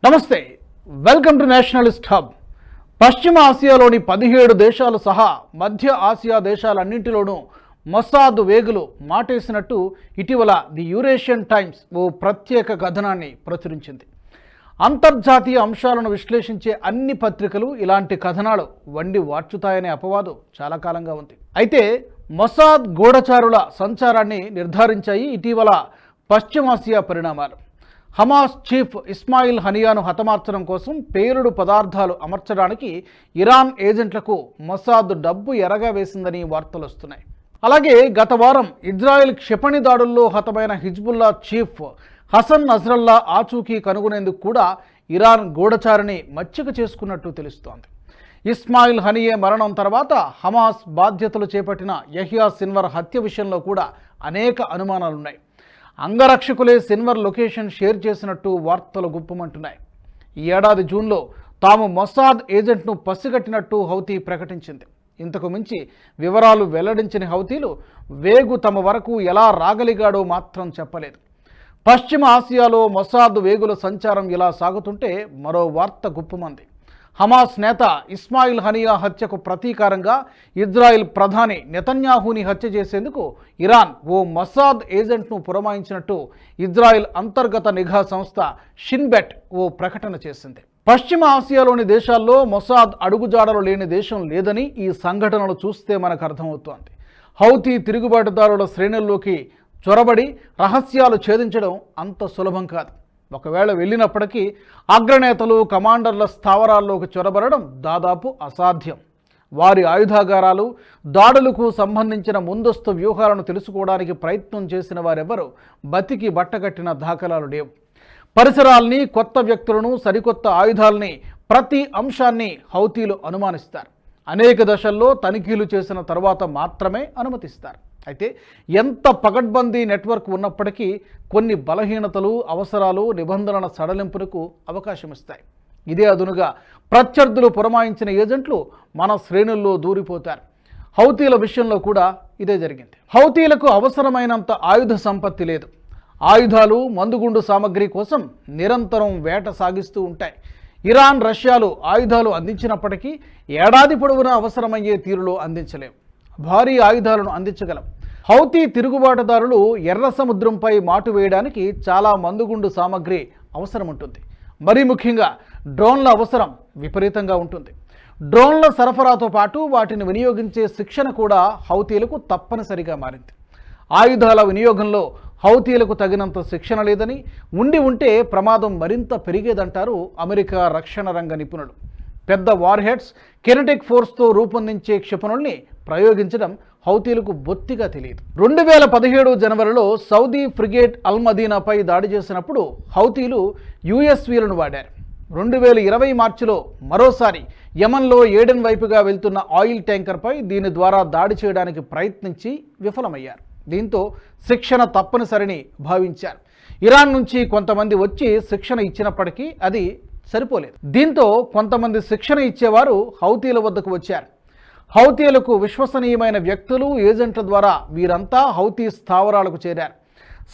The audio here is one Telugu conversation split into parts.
నమస్తే, వెల్కమ్ టు నేషనలిస్ట్ హబ్. పశ్చిమ ఆసియాలోని 17 దేశాలు సహా మధ్య ఆసియా దేశాలన్నింటిలోనూ మొసాద్ వేగులు మాటేసినట్టు ఇటీవల ది యూరేషియన్ టైమ్స్ ఓ ప్రత్యేక కథనాన్ని ప్రచురించింది. అంతర్జాతీయ అంశాలను విశ్లేషించే అన్ని పత్రికలు ఇలాంటి కథనాలు వండి వార్చుతాయనే అపవాదు చాలా కాలంగా ఉంది. అయితే మొసాద్ గూఢచారుల సంచారాన్ని నిర్ధారించాయి ఇటీవల పశ్చిమాసియా పరిణామాలు. హమాస్ చీఫ్ ఇస్మాయిల్ హనియాను హతమార్చడం కోసం పేలుడు పదార్థాలు అమర్చడానికి ఇరాన్ ఏజెంట్లకు మొసాద్ డబ్బు ఎరగా వేసిందని వార్తలు వస్తున్నాయి. అలాగే గత వారం ఇజ్రాయెల్ క్షిపణి దాడుల్లో హతమైన హిజ్బుల్లా చీఫ్ హసన్ నస్రల్లా ఆచూకీ కనుగొనేందుకు కూడా ఇరాన్ గూఢచారిని మచ్చిక చేసుకున్నట్టు తెలుస్తోంది. ఇస్మాయిల్ హనియే మరణం తర్వాత హమాస్ బాధ్యతలు చేపట్టిన యహ్యా సిన్వర్ హత్య విషయంలో కూడా అనేక అనుమానాలున్నాయి. అంగరక్షకులే సిన్వర్ లొకేషన్ షేర్ చేసినట్టు వార్తలు గుప్పమంటున్నాయి. ఈ ఏడాది జూన్లో తాము మొసాద్ ఏజెంట్ను పసిగట్టినట్టు హౌతీ ప్రకటించింది. ఇంతకు మించి వివరాలు వెల్లడించిన హౌతీలు వేగు తమ వరకు ఎలా రాగలిగాడో మాత్రం చెప్పలేదు. పశ్చిమ ఆసియాలో మొసాద్ వేగుల సంచారం ఇలా సాగుతుంటే మరో వార్త గుప్పమంది. హమాస్ నేత ఇస్మాయిల్ హనియా హత్యకు ప్రతీకారంగా ఇజ్రాయెల్ ప్రధాని నెతన్యాహుని హత్య చేసేందుకు ఇరాన్ ఓ మొసాద్ ఏజెంట్ను పురమాయించినట్టు ఇజ్రాయెల్ అంతర్గత నిఘా సంస్థ షిన్బెట్ ఓ ప్రకటన చేసింది. పశ్చిమ ఆసియాలోని దేశాల్లో మొసాద్ అడుగుజాడలు లేని దేశం లేదని ఈ సంఘటనలు చూస్తే మనకు అర్థమవుతోంది. హౌతీ తిరుగుబాటుదారుల శ్రేణుల్లోకి చొరబడి రహస్యాలు ఛేదించడం అంత సులభం కాదు. ఒకవేళ వెళ్ళినప్పటికీ అగ్రనేతలు కమాండర్ల స్థావరాల్లోకి చొరబడడం దాదాపు అసాధ్యం. వారి ఆయుధాగారాలు దాడులకు సంబంధించిన ముందస్తు వ్యూహాలను తెలుసుకోవడానికి ప్రయత్నం చేసిన వారెవరూ బతికి బట్టగట్టిన దాఖలాలు లేవు. పరిసరాల్ని, కొత్త వ్యక్తులను, సరికొత్త ఆయుధాలని, ప్రతి అంశాన్ని హౌతీలు అనుమానిస్తారు. అనేక దశల్లో తనిఖీలు చేసిన తర్వాత మాత్రమే అనుమతిస్తారు. అయితే ఎంత పకడ్బందీ నెట్వర్క్ ఉన్నప్పటికీ కొన్ని బలహీనతలు, అవసరాలు, నిబంధనల సడలింపునకు అవకాశం ఇస్తాయి. ఇదే అదునుగా ప్రత్యర్థులు పురమాయించిన ఏజెంట్లు మన శ్రేణుల్లో దూరిపోతారు. హౌతీల విషయంలో కూడా ఇదే జరిగింది. హౌతీలకు అవసరమైనంత ఆయుధ సంపత్తి లేదు. ఆయుధాలు, మందుగుండు సామగ్రి కోసం నిరంతరం వేట సాగిస్తూ ఉంటాయి. ఇరాన్, రష్యాలు ఆయుధాలు అందించినప్పటికీ ఏడాది పొడవునా అవసరమయ్యే తీరులో అందించలేవు. భారీ ఆయుధాలను అందించగలం. హౌతీ తిరుగుబాటుదారులు ఎర్ర సముద్రంపై మాటు వేయడానికి చాలా మందుగుండు సామగ్రి అవసరం ఉంటుంది. మరీ ముఖ్యంగా డ్రోన్ల అవసరం విపరీతంగా ఉంటుంది. డ్రోన్ల సరఫరాతో పాటు వాటిని వినియోగించే శిక్షణ కూడా హౌతీలకు తప్పనిసరిగా మారింది. ఆయుధాల వినియోగంలో హౌతీలకు తగినంత శిక్షణ లేదని, ఉంటే ప్రమాదం మరింత పెరిగేదంటారు అమెరికా రక్షణ రంగ నిపుణులు. పెద్ద వార్హెడ్స్, కెనెటిక్ ఫోర్స్తో రూపొందించే క్షిపణుల్ని ప్రయోగించడం హౌతీలకు బొత్తిగా తెలియదు. 2017 జనవరిలో సౌదీ ఫ్రిగేట్ అల్ మదీనాపై దాడి చేసినప్పుడు హౌతీలు యుఎస్వీలను వాడారు. 2020 మార్చిలో మరోసారి యమన్లో ఏడెన్ వైపుగా వెళ్తున్న ఆయిల్ ట్యాంకర్పై దీని ద్వారా దాడి చేయడానికి ప్రయత్నించి విఫలమయ్యారు. దీంతో శిక్షణ తప్పనిసరిని భావించారు. ఇరాన్ నుంచి కొంతమంది వచ్చి శిక్షణ ఇచ్చినప్పటికీ అది సరిపోలేదు. దీంతో కొంతమంది శిక్షణ ఇచ్చేవారు హౌతీల వద్దకు వచ్చారు. హౌతీలకు విశ్వసనీయమైన వ్యక్తులు, ఏజెంట్ల ద్వారా వీరంతా హౌతీ స్థావరాలకు చేరారు.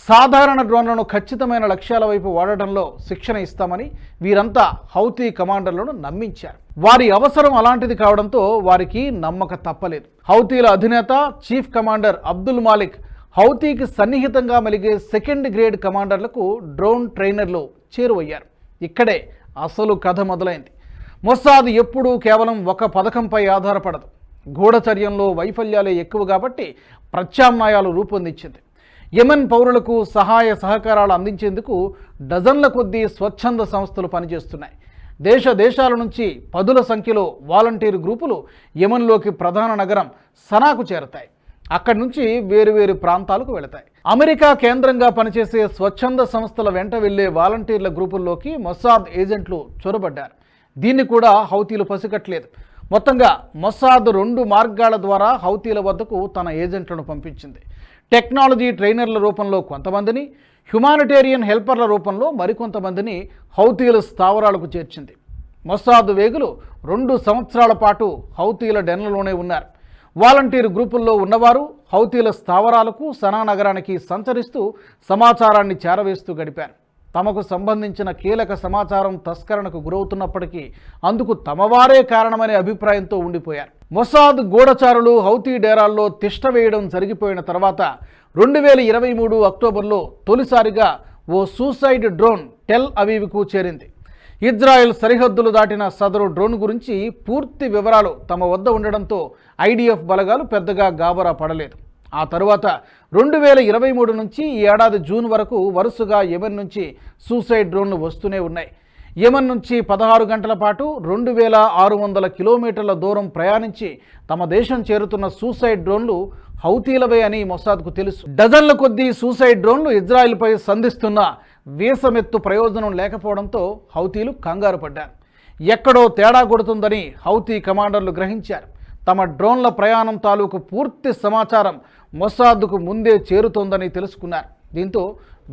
సాధారణ డ్రోన్లను ఖచ్చితమైన లక్ష్యాల వైపు వాడటంలో శిక్షణ ఇస్తామని వీరంతా హౌతీ కమాండర్లను నమ్మించారు. వారి అవసరం అలాంటిది కావడంతో వారికి నమ్మక తప్పలేదు. హౌతీల అధినేత, చీఫ్ కమాండర్ అబ్దుల్ మాలిక్ హౌతీకి సన్నిహితంగా మెలిగే సెకండ్ గ్రేడ్ కమాండర్లకు డ్రోన్ ట్రైనర్లు చేరువయ్యారు. ఇక్కడే అసలు కథ మొదలైంది. మొసాద్ ఎప్పుడూ కేవలం ఒక పథకంపై ఆధారపడదు. గూఢచర్యంలో వైఫల్యాలే ఎక్కువ కాబట్టి ప్రత్యామ్నాయాలు రూపొందించింది. యెమెన్ పౌరులకు సహాయ సహకారాలు అందించేందుకు డజన్ల కొద్దీ స్వచ్ఛంద సంస్థలు పనిచేస్తున్నాయి. దేశాల నుంచి పదుల సంఖ్యలో వాలంటీర్ గ్రూపులు యెమెన్లోకి ప్రధాన నగరం సనాకు చేరతాయి. అక్కడి నుంచి వేరువేరు ప్రాంతాలకు వెళతాయి. అమెరికా కేంద్రంగా పనిచేసే స్వచ్ఛంద సంస్థల వెంట వెళ్లే వాలంటీర్ల గ్రూపుల్లోకి మొసాద్ ఏజెంట్లు చొరబడ్డారు. దీన్ని కూడా హౌతీలు పసిగట్టలేదు. మొత్తంగా మొసాద్ 2 మార్గాల ద్వారా హౌతీల వద్దకు తన ఏజెంట్లను పంపించింది. టెక్నాలజీ ట్రైనర్ల రూపంలో కొంతమందిని, హ్యుమానిటేరియన్ హెల్పర్ల రూపంలో మరికొంతమందిని హౌతీల స్థావరాలకు చేర్చింది. మొసాద్ వేగులు 2 సంవత్సరాల పాటు హౌతీల డెన్లలోనే ఉన్నారు. వాలంటీర్ గ్రూపుల్లో ఉన్నవారు హౌతీల స్థావరాలకు, సనా నగరానికి సంచరిస్తూ సమాచారాన్ని చేరవేస్తూ గడిపారు. తమకు సంబంధించిన కీలక సమాచారం తస్కరణకు గురవుతున్నప్పటికీ అందుకు తమవారే కారణమనే అభిప్రాయంతో ఉండిపోయారు. మొసాద్ గూఢచారులు హౌతీ డేరాల్లో తిష్ట వేయడం జరిగిపోయిన తర్వాత 2023 అక్టోబర్లో తొలిసారిగా ఓ సూసైడ్ డ్రోన్ టెల్ అవీవ్కు చేరింది. ఇజ్రాయెల్ సరిహద్దులు దాటిన సదరు డ్రోన్ గురించి పూర్తి వివరాలు తమ వద్ద ఉండడంతో ఐడిఎఫ్ బలగాలు పెద్దగా గాబరా పడలేదు. ఆ తరువాత 2023 నుంచి ఈ ఏడాది జూన్ వరకు వరుసగా యెమెన్ నుంచి సూసైడ్ డ్రోన్లు వస్తూనే ఉన్నాయి. యెమెన్ నుంచి 16 గంటల పాటు 2600 కిలోమీటర్ల దూరం ప్రయాణించి తమ దేశం చేరుతున్న సూసైడ్ డ్రోన్లు హౌతీలవే అని మొసాద్కు తెలుసు. డజన్ల కొద్దీ సూసైడ్ డ్రోన్లు ఇజ్రాయెల్పై సంధిస్తున్న వీసమెత్తు ప్రయోజనం లేకపోవడంతో హౌతీలు కంగారు పడ్డారు. ఎక్కడో తేడా కొడుతుందని హౌతీ కమాండర్లు గ్రహించారు. తమ డ్రోన్ల ప్రయాణం తాలూకు పూర్తి సమాచారం మొసాద్కు ముందే చేరుతోందని తెలుసుకున్నారు. దీంతో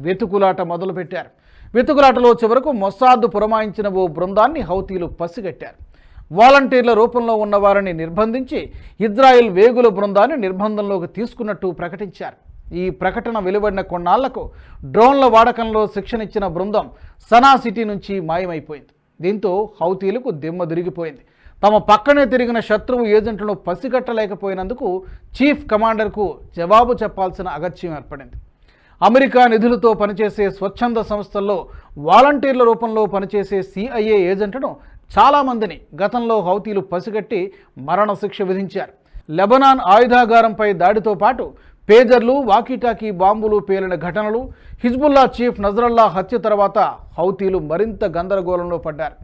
వెతుకులాట మొదలుపెట్టారు. వెతుకులాటలో చివరకు మొసాద్ పురమాయించిన ఓ బృందాన్ని హౌతీలు పసిగట్టారు. వాలంటీర్ల రూపంలో ఉన్న వారిని నిర్బంధించి ఇజ్రాయెల్ వేగుల బృందాన్ని నిర్బంధంలోకి తీసుకున్నట్టు ప్రకటించారు. ఈ ప్రకటన వెలువడిన కొన్నాళ్లకు డ్రోన్ల వాడకంలో శిక్షణ ఇచ్చిన బృందం సనా సిటీ నుంచి మాయమైపోయింది. దీంతో హౌతీలకు దిమ్మ తిరిగిపోయింది. తమ పక్కనే తిరిగిన శత్రువు ఏజెంట్లను పసిగట్టలేకపోయినందుకు చీఫ్ కమాండర్కు జవాబు చెప్పాల్సిన అగత్యం ఏర్పడింది. అమెరికా నిధులతో పనిచేసే స్వచ్ఛంద సంస్థల్లో వాలంటీర్ల రూపంలో పనిచేసే CIA ఏజెంట్లను చాలామందిని గతంలో హౌతీలు పసిగట్టి మరణశిక్ష విధించారు. లెబనాన్ ఆయుధాగారంపై దాడితో పాటు పేజర్లు, వాకీటాకీ బాంబులు పేలిన ఘటనలు, హిజ్బుల్లా చీఫ్ నజరల్లా హత్య తర్వాత హౌతీలు మరింత గందరగోళంలో పడ్డారు.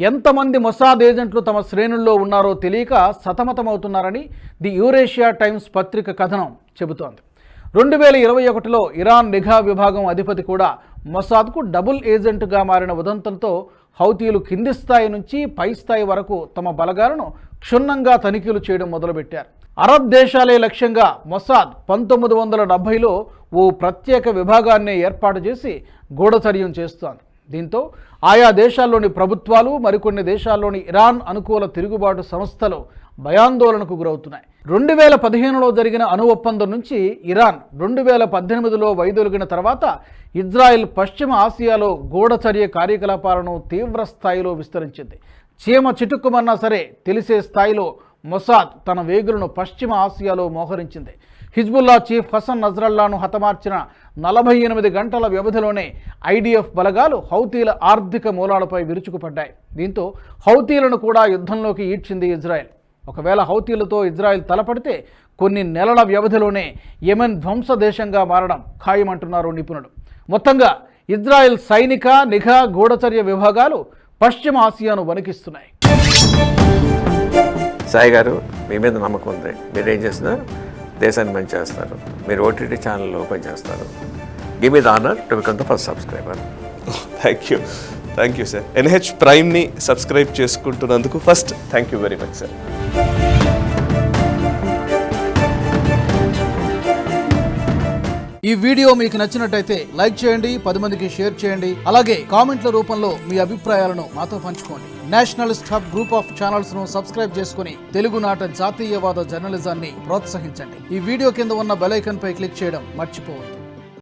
ఎంతమంది మొసాద్ ఏజెంట్లు తమ శ్రేణుల్లో ఉన్నారో తెలియక సతమతమవుతున్నారని ది యూరేషియా టైమ్స్ పత్రిక కథనం చెబుతోంది. 2021లో ఇరాన్ నిఘా విభాగం అధిపతి కూడా మొసాద్కు డబుల్ ఏజెంట్గా మారిన ఉదంతంతో హౌతీలు కింది స్థాయి నుంచి పై స్థాయి వరకు తమ బలగాలను క్షుణ్ణంగా తనిఖీలు చేయడం మొదలుపెట్టారు. అరబ్ దేశాలే లక్ష్యంగా మొసాద్ 1970లో ఓ ప్రత్యేక విభాగాన్ని ఏర్పాటు చేసి గూఢచర్యం చేస్తోంది. దీంతో ఆయా దేశాల్లోని ప్రభుత్వాలు, మరికొన్ని దేశాల్లోని ఇరాన్ అనుకూల తిరుగుబాటు సంస్థలు భయాందోళనకు గురవుతున్నాయి. 2015లో జరిగిన అణు ఒప్పందం నుంచి ఇరాన్ 2018లో వైదొలిగిన తర్వాత ఇజ్రాయెల్ పశ్చిమ ఆసియాలో గూఢచర్య కార్యకలాపాలను తీవ్ర స్థాయిలో విస్తరించింది. చీమ చిటుక్కుమన్నా సరే తెలిసే స్థాయిలో మొసాద్ తన వేగులను పశ్చిమ ఆసియాలో మోహరించింది. హిజ్బుల్లా చీఫ్ హసన్ నజ్రల్లాను హతమార్చిన 48 గంటల వ్యవధిలోనే IDF బలగాలు హౌతీల ఆర్థిక మూలాలపై విరుచుకుపడ్డాయి. దీంతో హౌతీలను కూడా యుద్ధంలోకి ఈడ్చింది ఇజ్రాయెల్. ఒకవేళ హౌతీలతో ఇజ్రాయెల్ తలపడితే కొన్ని నెలల వ్యవధిలోనే యెమెన్ ధ్వంస దేశంగా మారడం ఖాయమంటున్నారు నిపుణులు. మొత్తంగా ఇజ్రాయెల్ సైనిక, నిఘా, గూఢచర్య విభాగాలు పశ్చిమ ఆసియాను వణికిస్తున్నాయి. సాయి గారు, మీ మీద నమ్మకం ఉంది. మీరేం చేసినా దేశాన్ని మంచి చేస్తారు. మీరు OTT ఛానల్ ఓపెన్ చేస్తారు. Give me the honour to become the first subscriber. Thank you sir. NH ప్రైమ్ని సబ్స్క్రైబ్ చేసుకుంటున్నందుకు first thank you very much sir. ఈ వీడియో మీకు నచ్చినట్టయితే లైక్ చేయండి, 10 మందికి షేర్ చేయండి. అలాగే కామెంట్ల రూపంలో మీ అభిప్రాయాలను మాతో పంచుకోండి. Nationalist hub group of channels ను సబ్స్క్రైబ్ చేసుకుని తెలుగునాట జాతీయవాద జర్నలిజాన్ని ప్రోత్సహించండి. ఈ వీడియో కింద ఉన్న బెల్ ఐకాన్ పై క్లిక్ చేయడం మర్చిపోవద్దు.